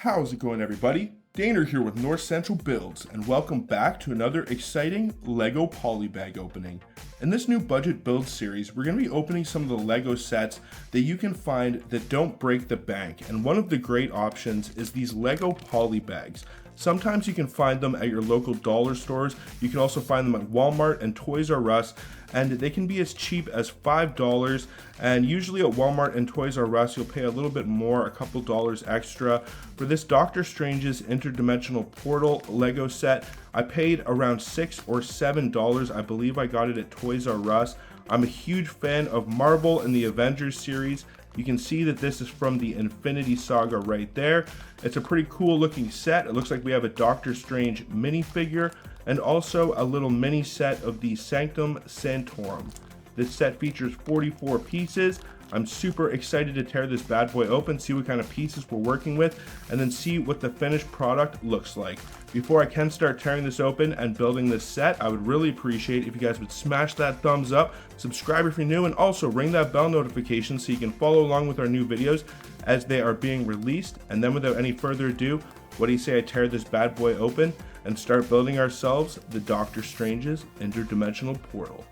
How's it going, everybody? Daner here with North Central Builds, and welcome back to another exciting LEGO Polybag opening. In this new budget build series, we're going to be opening some of the LEGO sets that you can find that don't break the bank, and one of the great options is these LEGO Polybags. Sometimes you can find them at your local dollar stores. You can also find them at Walmart and Toys R Us, and they can be as cheap as $5. And usually at Walmart and Toys R Us, you'll pay a little bit more, a couple dollars extra. For this Doctor Strange's Interdimensional Portal Lego set, I paid around $6 or $7. I believe I got it at Toys R Us. I'm a huge fan of Marvel and the Avengers series. You can see that this is from the Infinity Saga right there. It's a pretty cool looking set. It looks like we have a Doctor Strange minifigure and also a little mini set of the Sanctum Sanctorum. This set features 44 pieces. I'm super excited to tear this bad boy open, see what kind of pieces we're working with, and then see what the finished product looks like. Before I can start tearing this open and building this set, I would really appreciate if you guys would smash that thumbs up, subscribe if you're new, and also ring that bell notification so you can follow along with our new videos as they are being released. And then without any further ado, what do you say I tear this bad boy open and start building ourselves the Doctor Strange's Interdimensional Portal?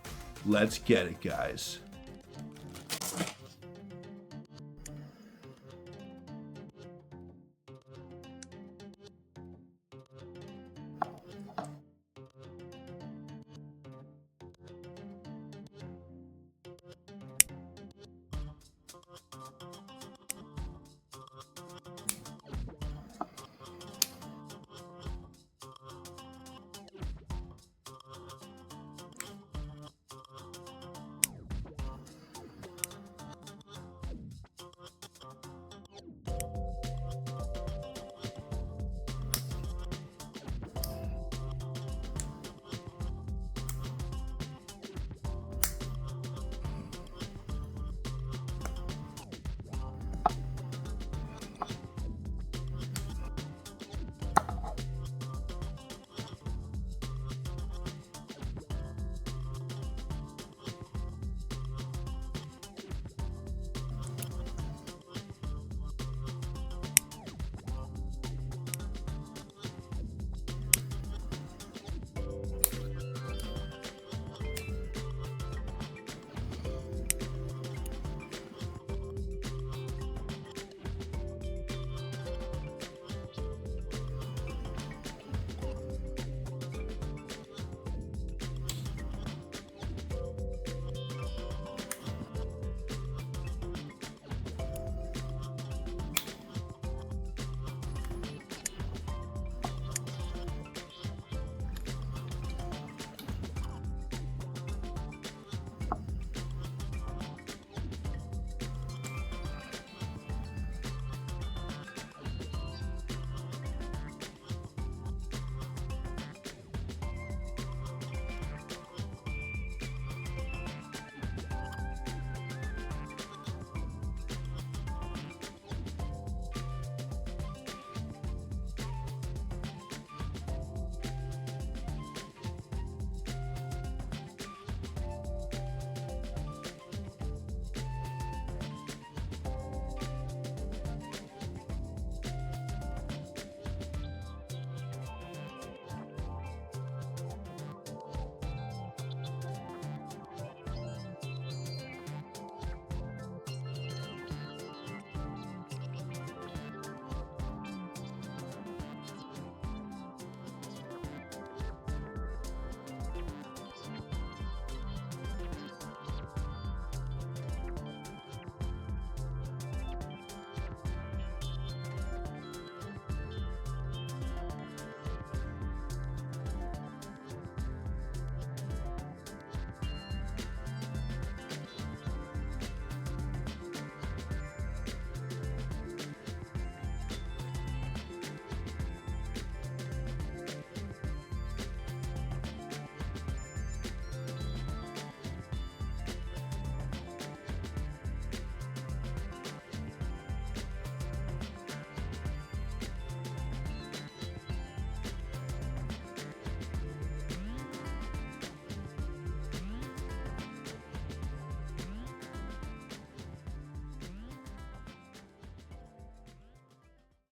Let's get it, guys.